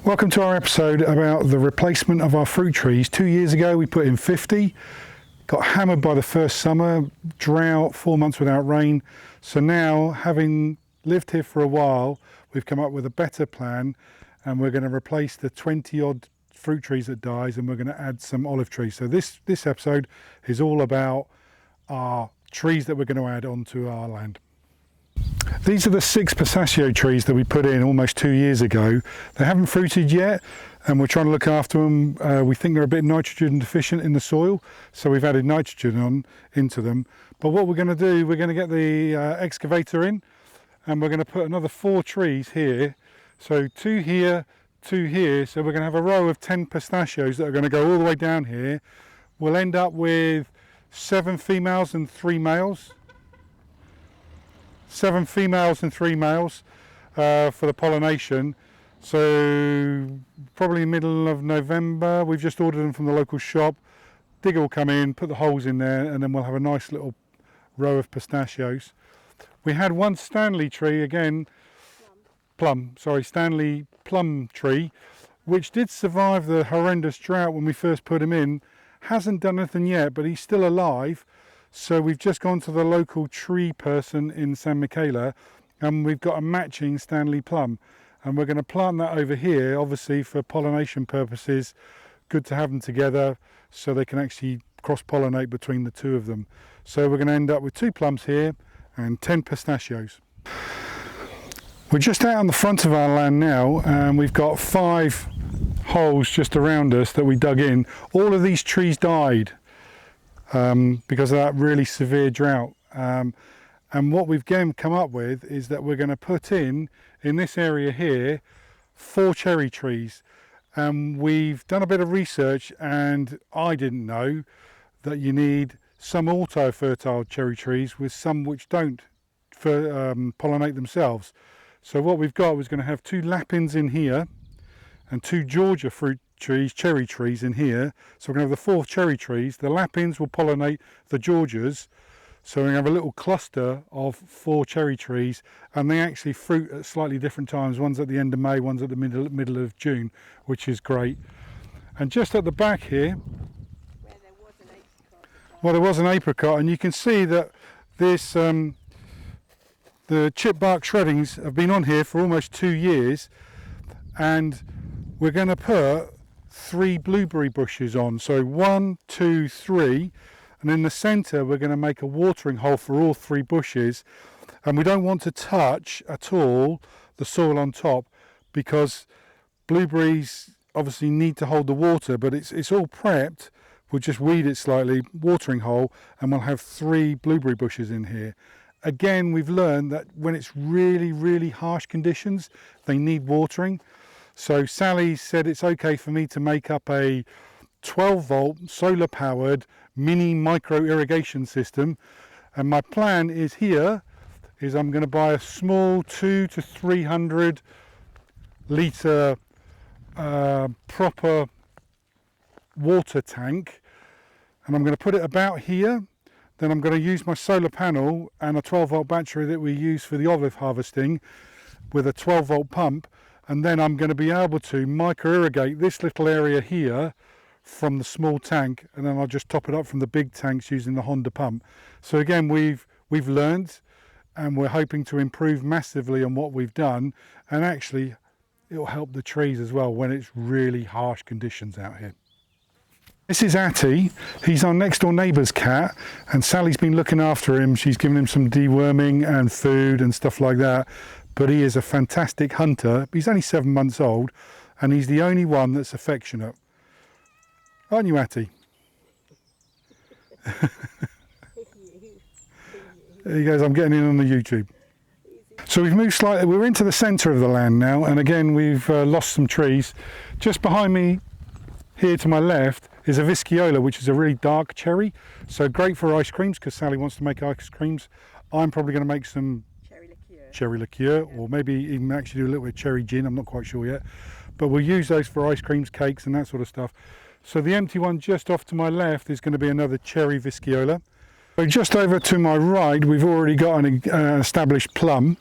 Welcome to our episode about the replacement of our fruit trees. 2 years ago we put in 50, got hammered by the first summer, drought, 4 months without rain. So now, having lived here for a while, we've come up with a better plan and we're going to replace the 20 odd fruit trees that dies and we're going to add some olive trees. So this episode is all about our trees that we're going to add onto our land. These are the 6 pistachio trees that we put in almost 2 years ago. They haven't fruited yet and we're trying to look after them. We think they're a bit nitrogen deficient in the soil, so we've added nitrogen into them. But what we're going to do, we're going to get the excavator in and we're going to put another 4 trees here. So 2 here, 2 here. So we're going to have a row of 10 pistachios that are going to go all the way down here. We'll end up with 7 females and 3 males. 7 females and 3 males for the pollination. So probably middle of November. We've just ordered them from the local shop. Digger will come in, put the holes in there, and then we'll have a nice little row of pistachios. We had one Stanley tree, again, Stanley plum tree, which did survive the horrendous drought when we first put him in. Hasn't done anything yet, but he's still alive. So we've just gone to the local tree person in San Michele and we've got a matching Stanley plum and we're going to plant that over here, obviously for pollination purposes. Good to have them together so they can actually cross-pollinate between the two of them. So we're going to end up with 2 plums here and 10 pistachios. We're just out on the front of our land now and we've got 5 holes just around us that we dug in. All of these trees died because of that really severe drought. And what we've again come up with is that we're going to put in this area here 4 cherry trees. We've done a bit of research and I didn't know that you need some auto-fertile cherry trees with some which don't pollinate themselves. So what we've got was going to have 2 lapins in here and 2 Georgia fruit trees, cherry trees in here. So we're going to have the 4 cherry trees. The lapins will pollinate the Georgias. So we're going to have a little cluster of 4 cherry trees and they actually fruit at slightly different times. One's at the end of May, one's at the middle of June, which is great. And just at the back here, there was an apricot and you can see that this the chip bark shreddings have been on here for almost 2 years and we're going to put 3 blueberry bushes on. So 1, 2, 3, and in the centre we're going to make a watering hole for all 3 bushes, and we don't want to touch at all the soil on top because blueberries obviously need to hold the water, but it's all prepped. We'll just weed it slightly, watering hole, and we'll have 3 blueberry bushes in here. Again, we've learned that when it's really harsh conditions, they need watering. So Sally said it's okay for me to make up a 12-volt solar powered mini micro irrigation system. And my plan is I'm going to buy a small 200 to 300 litre proper water tank. And I'm going to put it about here. Then I'm going to use my solar panel and a 12-volt battery that we use for the olive harvesting with a 12-volt pump. And then I'm going to be able to micro irrigate this little area here from the small tank, and then I'll just top it up from the big tanks using the Honda pump. So again, we've learned and we're hoping to improve massively on what we've done, and actually it'll help the trees as well when it's really harsh conditions out here. This is Atty. He's our next door neighbour's cat and Sally's been looking after him. She's given him some deworming and food and stuff like that. But he is a fantastic hunter. He's only 7 months old and he's the only one that's affectionate. Aren't you, Atty? There he goes, I'm getting in on the YouTube. So we've moved slightly, we're into the centre of the land now, and again we've lost some trees. Just behind me here to my left is a Visciola, which is a really dark cherry. So great for ice creams because Sally wants to make ice creams. I'm probably going to make some cherry liqueur, or maybe even actually do a little bit of cherry gin, I'm not quite sure yet. But we'll use those for ice creams, cakes and that sort of stuff. So the empty one just off to my left is going to be another cherry Visciola. So just over to my right we've already got an established plum,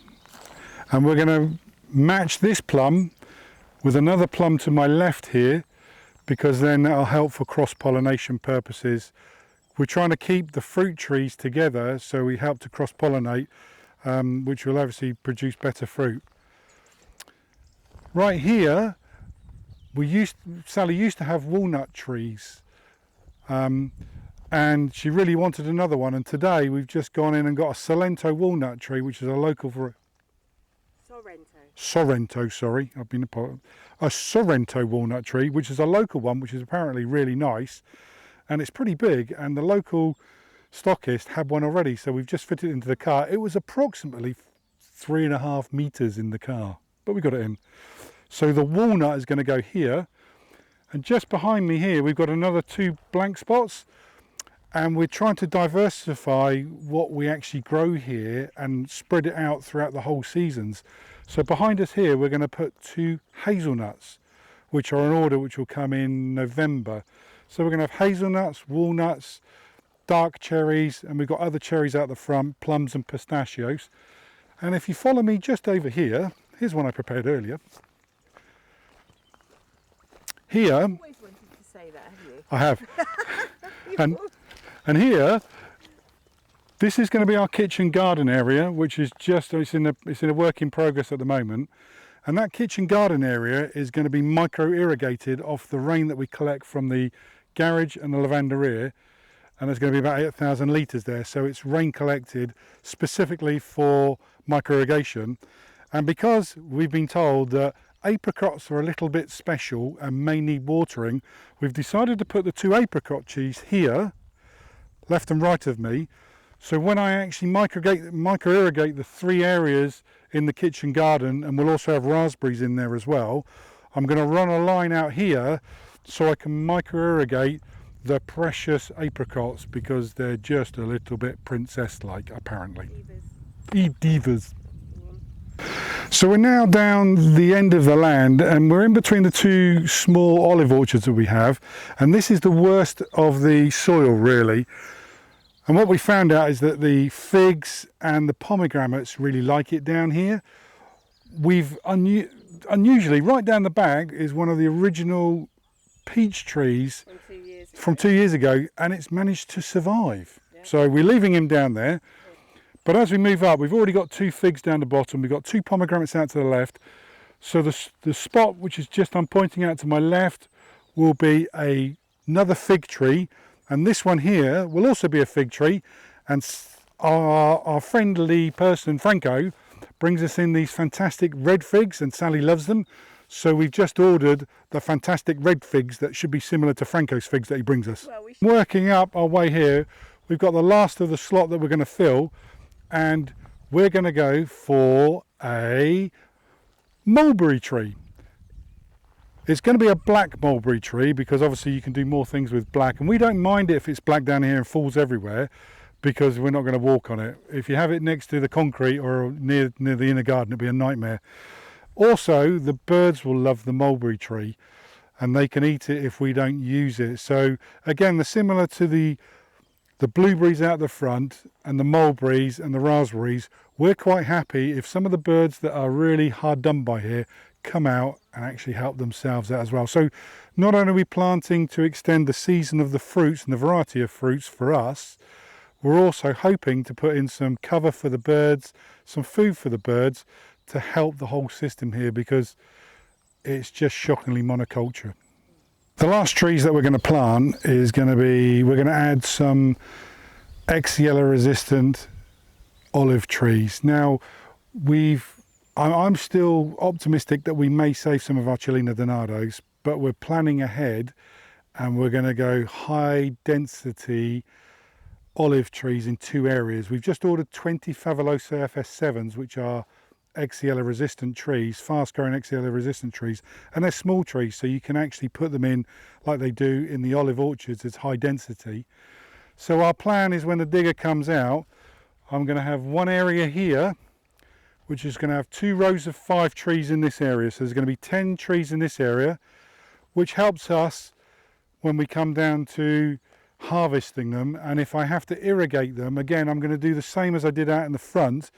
and we're going to match this plum with another plum to my left here, because then that'll help for cross-pollination purposes. We're trying to keep the fruit trees together so we help to cross-pollinate, which will obviously produce better fruit. Right here, Sally used to have walnut trees, and she really wanted another one, and today we've just gone in and got a Sorrento walnut tree, which is a local Sorrento, sorry, a Sorrento walnut tree, which is a local one, which is apparently really nice, and it's pretty big, and the local stockist had one already, so we've just fitted it into the car. It was approximately 3.5 meters in the car, but we got it in. So the walnut is going to go here, and just behind me here we've got another 2 blank spots, and we're trying to diversify what we actually grow here and spread it out throughout the whole seasons. So behind us here we're going to put 2 hazelnuts, which are an order which will come in November. So we're going to have hazelnuts, walnuts, dark cherries, and we've got other cherries out the front, plums and pistachios. And if you follow me just over here, here's one I prepared earlier. Here, You've always wanted to say that, have you? I have. and here, this is going to be our kitchen garden area, which is just, it's in a work in progress at the moment. And that kitchen garden area is going to be micro irrigated off the rain that we collect from the garage and the lavanderia. And there's going to be about 8,000 litres there. So it's rain collected specifically for micro irrigation. And because we've been told that apricots are a little bit special and may need watering, we've decided to put the 2 apricot trees here, left and right of me. So when I actually micro irrigate the 3 areas in the kitchen garden, and we'll also have raspberries in there as well, I'm going to run a line out here so I can micro irrigate the precious apricots, because they're just a little bit princess-like, apparently. Divas. So we're now down the end of the land, and we're in between the 2 small olive orchards that we have, and this is the worst of the soil, really. And what we found out is that the figs and the pomegranates really like it down here. We've unusually, right down the back is one of the original peach trees from 2 years ago, and it's managed to survive. Yeah. So we're leaving him down there. But as we move up, we've already got 2 figs down the bottom. We've got 2 pomegranates out to the left. So the spot, which is just I'm pointing out to my left, will be another fig tree. And this one here will also be a fig tree. And our friendly person, Franco, brings us in these fantastic red figs, and Sally loves them. So we've just ordered the fantastic red figs that should be similar to Franco's figs that he brings us. Well, working up our way here, we've got the last of the slot that we're going to fill. And we're going to go for a mulberry tree. It's going to be a black mulberry tree, because obviously you can do more things with black, and we don't mind it if it's black down here and falls everywhere, because we're not going to walk on it. If you have it next to the concrete or near the inner garden, it'll be a nightmare. Also, the birds will love the mulberry tree, and they can eat it if we don't use it. So again, they're similar to the blueberries out the front and the mulberries and the raspberries. We're quite happy if some of the birds that are really hard done by here come out and actually help themselves out as well. So not only are we planting to extend the season of the fruits and the variety of fruits for us, we're also hoping to put in some cover for the birds, some food for the birds, to help the whole system here, because it's just shockingly monoculture. The last trees that we're going to plant is going to be, we're going to add some X-yellow resistant olive trees. Now, I'm still optimistic that we may save some of our Chilena donados, but we're planning ahead, and we're going to go high density olive trees in 2 areas. We've just ordered 20 Fabuloso FS7s, which are X-yellow resistant trees, fast growing X-yellow resistant trees, and they're small trees, so you can actually put them in like they do in the olive orchards. It's high density. So our plan is, when the digger comes out, I'm going to have one area here which is going to have 2 rows of 5 trees in this area. So there's going to be 10 trees in this area, which helps us when we come down to harvesting them. And if I have to irrigate them, again, I'm going to do the same as I did out in the front,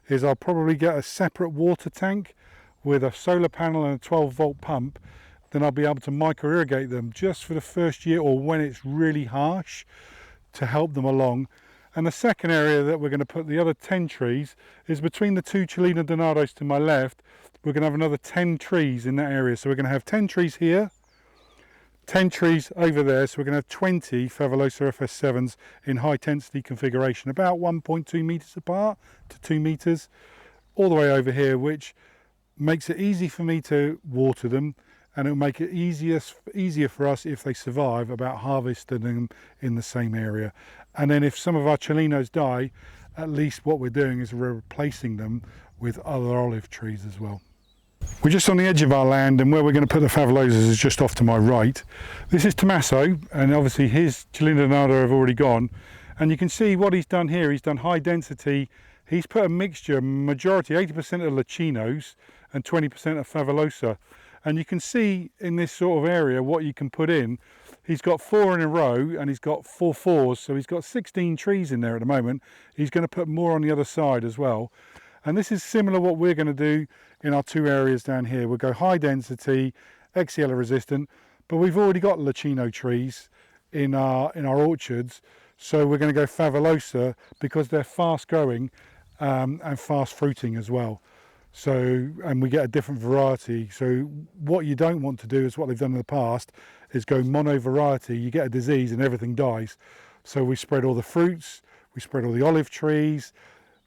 is I'll probably get a separate water tank with a solar panel and a 12-volt pump, then I'll be able to micro irrigate them just for the first year or when it's really harsh to help them along. And the second area that we're going to put the other 10 trees is between the two Chilena Donados to my left. We're going to have another 10 trees in that area. So we're going to have 10 trees here, 10 trees over there. So we're going to have 20 Fabulosa FS7s in high intensity configuration, about 1.2 meters apart to 2 meters, all the way over here, which makes it easy for me to water them, and it'll make it easier for us if they survive about harvesting them in the same area. And then if some of our Chilenos die, at least what we're doing is we're replacing them with other olive trees as well. We're just on the edge of our land, and where we're going to put the Favulosas is just off to my right. This is Tommaso, and obviously his Chilena Donado have already gone. And you can see what he's done here. He's done high density. He's put a mixture, majority, 80% of Lacinos and 20% of Fabulosa. And you can see in this sort of area what you can put in. He's got 4 in a row and he's got 4 fours, so he's got 16 trees in there at the moment. He's going to put more on the other side as well. And this is similar what we're going to do in our 2 areas down here. We'll go high density, Xylella resistant, but we've already got Lacino trees in our orchards. So we're going to go Fabulosa because they're fast growing and fast fruiting as well. So, and we get a different variety. So what you don't want to do is what they've done in the past is go mono variety. You get a disease and everything dies. So we spread all the fruits, we spread all the olive trees,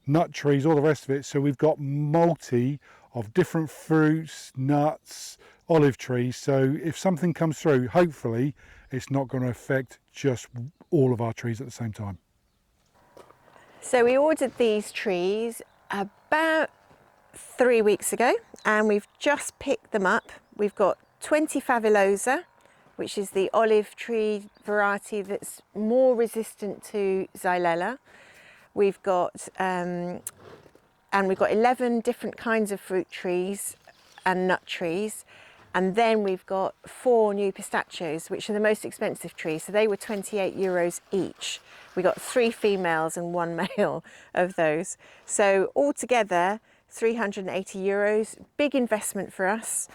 nut trees, all the rest of it. So we've got multi of different fruits, nuts, olive trees. So if something comes through, hopefully it's not going to affect just all of our trees at the same time. So we ordered these trees about 3 weeks ago, and we've just picked them up. We've got 20 Fabulosa, which is the olive tree variety that's more resistant to Xylella. We've got 11 different kinds of fruit trees and nut trees. And then we've got 4 new pistachios, which are the most expensive trees. So they were €28 each. We got 3 females and 1 male of those. So altogether, €380. Big investment for us.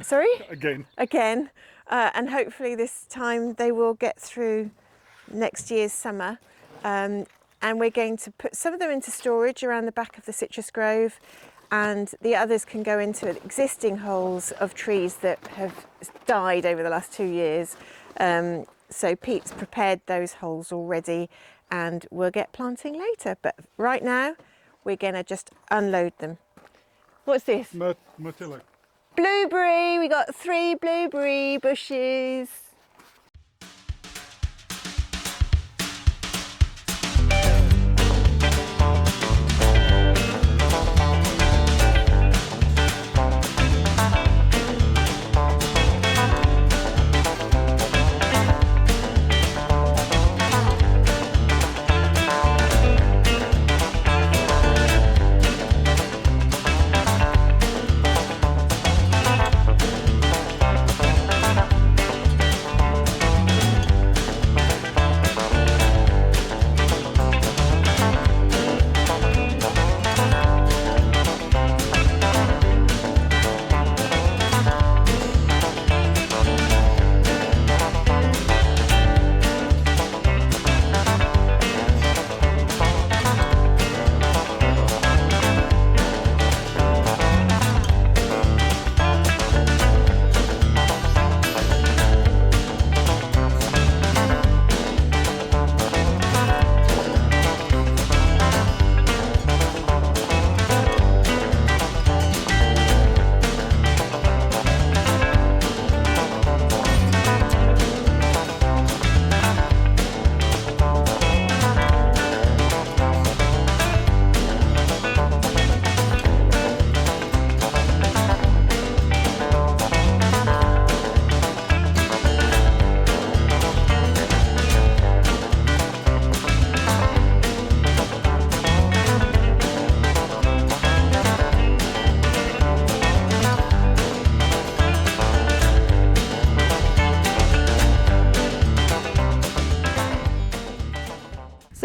Sorry? Again. And hopefully this time they will get through next year's summer. And we're going to put some of them into storage around the back of the citrus grove, and the others can go into existing holes of trees that have died over the last 2 years. So Pete's prepared those holes already, and we'll get planting later. But right now, we're going to just unload them. What's this? Myrtillo. Blueberry. We got 3 blueberry bushes.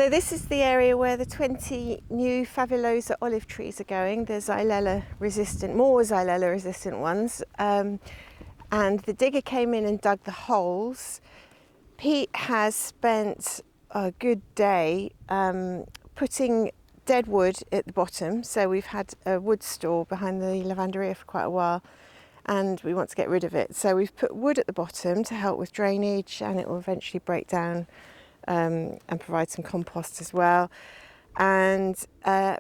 So this is the area where the 20 new fabulosa olive trees are going. There's Xylella resistant, more Xylella resistant ones. And the digger came in and dug the holes. Pete has spent a good day putting dead wood at the bottom. So we've had a wood store behind the lavanderia for quite a while, and we want to get rid of it. So we've put wood at the bottom to help with drainage, and it will eventually break down and provide some compost as well, and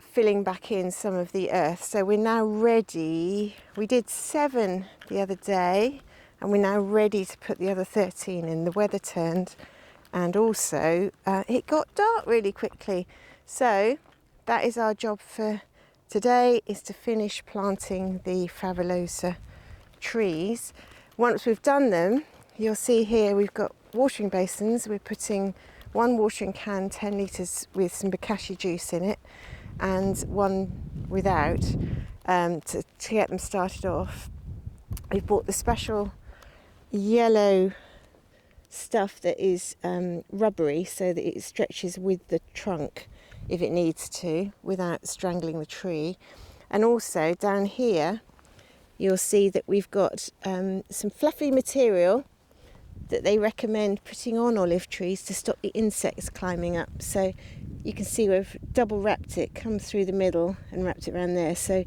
filling back in some of the earth. So we're now ready. We did 7 the other day, and we're now ready to put the other 13 in. The weather turned, and also it got dark really quickly. So that is our job for today, is to finish planting the fabulosa trees. Once we've done them, you'll see here we've got watering basins. We're putting 1 watering can, 10 litres, with some bokashi juice in it, and 1 without, to get them started off. We've bought the special yellow stuff that is rubbery, so that it stretches with the trunk if it needs to without strangling the tree. And also down here you'll see that we've got some fluffy material that they recommend putting on olive trees to stop the insects climbing up. So you can see we've double wrapped it, come through the middle and wrapped it around there. So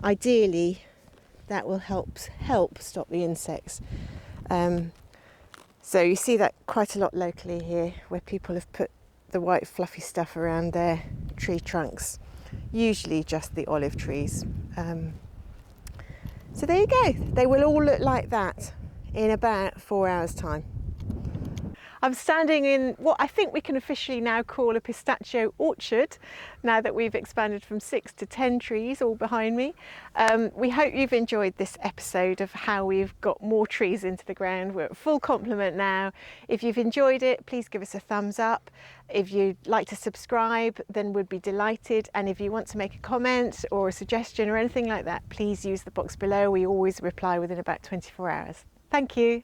ideally that will help stop the insects. So you see that quite a lot locally here, where people have put the white fluffy stuff around their tree trunks, usually just the olive trees. So there you go, they will all look like that in about 4 hours' time. I'm standing in what I think we can officially now call a pistachio orchard, now that we've expanded from 6 to 10 trees all behind me. We hope you've enjoyed this episode of how we've got more trees into the ground. We're at full complement now. If you've enjoyed it, please give us a thumbs up. If you'd like to subscribe, then we'd be delighted. And if you want to make a comment or a suggestion or anything like that, please use the box below. We always reply within about 24 hours. Thank you.